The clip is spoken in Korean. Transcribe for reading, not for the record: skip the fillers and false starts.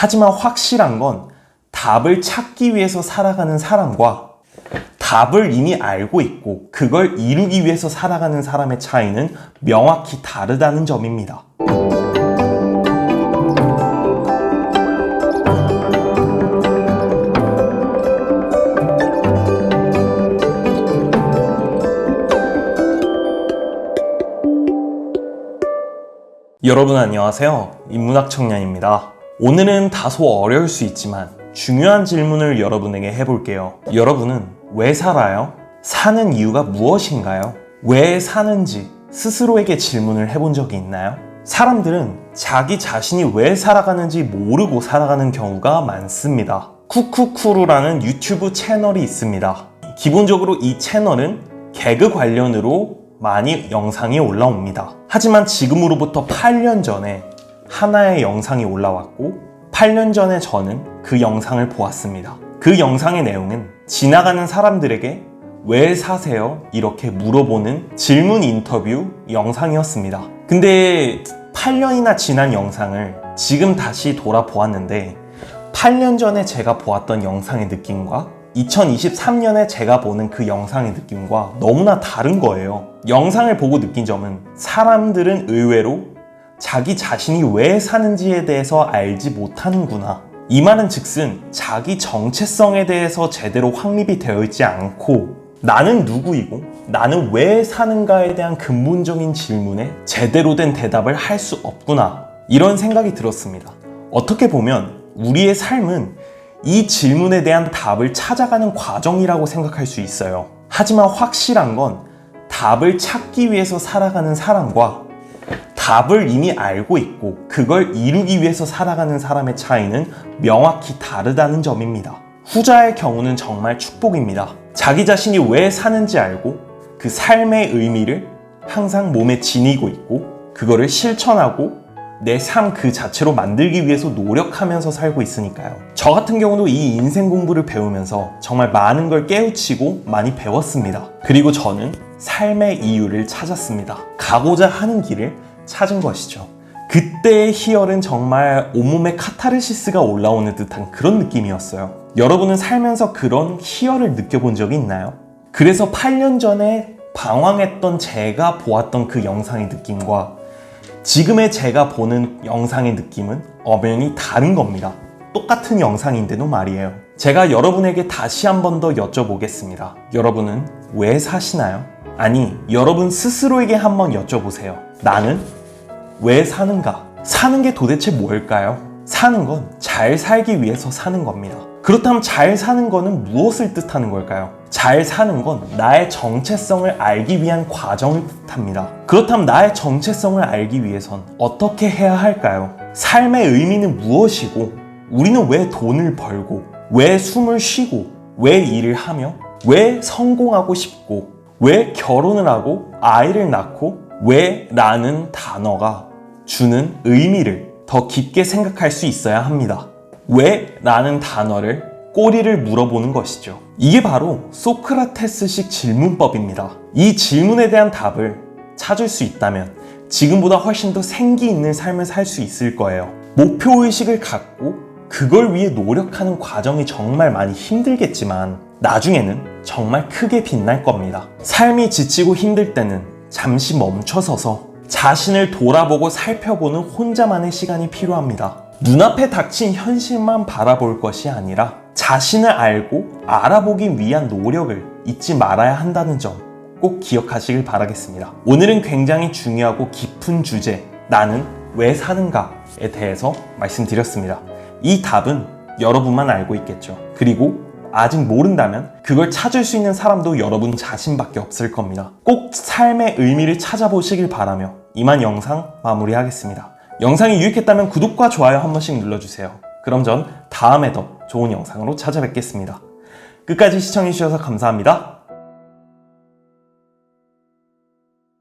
하지만 확실한 건 답을 찾기 위해서 살아가는 사람과 답을 이미 알고 있고 그걸 이루기 위해서 살아가는 사람의 차이는 명확히 다르다는 점입니다. 여러분 안녕하세요. 인문학 청년입니다. 오늘은 다소 어려울 수 있지만 중요한 질문을 여러분에게 해볼게요. 여러분은 왜 살아요? 사는 이유가 무엇인가요? 왜 사는지 스스로에게 질문을 해본 적이 있나요? 사람들은 자기 자신이 왜 살아가는지 모르고 살아가는 경우가 많습니다. 쿠쿠쿠루라는 유튜브 채널이 있습니다. 기본적으로 이 채널은 개그 관련으로 많이 영상이 올라옵니다. 하지만 지금으로부터 8년 전에 하나의 영상이 올라왔고 8년 전에 저는 그 영상을 보았습니다. 그 영상의 내용은 지나가는 사람들에게 왜 사세요? 이렇게 물어보는 질문 인터뷰 영상이었습니다. 근데 8년이나 지난 영상을 지금 다시 돌아보았는데 8년 전에 제가 보았던 영상의 느낌과 2023년에 제가 보는 그 영상의 느낌과 너무나 다른 거예요. 영상을 보고 느낀 점은 사람들은 의외로 자기 자신이 왜 사는지에 대해서 알지 못하는구나. 이 말은 즉슨 자기 정체성에 대해서 제대로 확립이 되어 있지 않고 나는 누구이고 나는 왜 사는가에 대한 근본적인 질문에 제대로 된 대답을 할 수 없구나. 이런 생각이 들었습니다. 어떻게 보면 우리의 삶은 이 질문에 대한 답을 찾아가는 과정이라고 생각할 수 있어요. 하지만 확실한 건 답을 찾기 위해서 살아가는 사람과 답을 이미 알고 있고 그걸 이루기 위해서 살아가는 사람의 차이는 명확히 다르다는 점입니다. 후자의 경우는 정말 축복입니다. 자기 자신이 왜 사는지 알고 그 삶의 의미를 항상 몸에 지니고 있고 그거를 실천하고 내 삶 그 자체로 만들기 위해서 노력하면서 살고 있으니까요. 저 같은 경우도 이 인생 공부를 배우면서 정말 많은 걸 깨우치고 많이 배웠습니다. 그리고 저는 삶의 이유를 찾았습니다. 가고자 하는 길을 찾은 것이죠. 그때의 희열은 정말 온몸에 카타르시스가 올라오는 듯한 그런 느낌이었어요. 여러분은 살면서 그런 희열을 느껴본 적이 있나요? 그래서 8년 전에 방황했던 제가 보았던 그 영상의 느낌과 지금의 제가 보는 영상의 느낌은 엄연히 다른 겁니다. 똑같은 영상인데도 말이에요. 제가 여러분에게 다시 한 번 더 여쭤보겠습니다. 여러분은 왜 사시나요? 아니, 여러분 스스로에게 한번 여쭤보세요. 나는 왜 사는가? 사는 게 도대체 뭘까요? 사는 건 잘 살기 위해서 사는 겁니다. 그렇다면 잘 사는 거는 무엇을 뜻하는 걸까요? 잘 사는 건 나의 정체성을 알기 위한 과정을 뜻합니다. 그렇다면 나의 정체성을 알기 위해선 어떻게 해야 할까요? 삶의 의미는 무엇이고 우리는 왜 돈을 벌고 왜 숨을 쉬고 왜 일을 하며 왜 성공하고 싶고 왜 결혼을 하고 아이를 낳고 왜 라는 단어가 주는 의미를 더 깊게 생각할 수 있어야 합니다. 왜 라는 단어를 꼬리를 물어보는 것이죠. 이게 바로 소크라테스식 질문법입니다. 이 질문에 대한 답을 찾을 수 있다면 지금보다 훨씬 더 생기 있는 삶을 살 수 있을 거예요. 목표의식을 갖고 그걸 위해 노력하는 과정이 정말 많이 힘들겠지만 나중에는 정말 크게 빛날 겁니다. 삶이 지치고 힘들 때는 잠시 멈춰서서 자신을 돌아보고 살펴보는 혼자만의 시간이 필요합니다. 눈앞에 닥친 현실만 바라볼 것이 아니라 자신을 알고 알아보기 위한 노력을 잊지 말아야 한다는 점 꼭 기억하시길 바라겠습니다. 오늘은 굉장히 중요하고 깊은 주제, 나는 왜 사는가에 대해서 말씀드렸습니다. 이 답은 여러분만 알고 있겠죠. 그리고 아직 모른다면 그걸 찾을 수 있는 사람도 여러분 자신밖에 없을 겁니다. 꼭 삶의 의미를 찾아보시길 바라며 이만 영상 마무리하겠습니다. 영상이 유익했다면 구독과 좋아요 한 번씩 눌러주세요. 그럼 전 다음에 더 좋은 영상으로 찾아뵙겠습니다. 끝까지 시청해주셔서 감사합니다.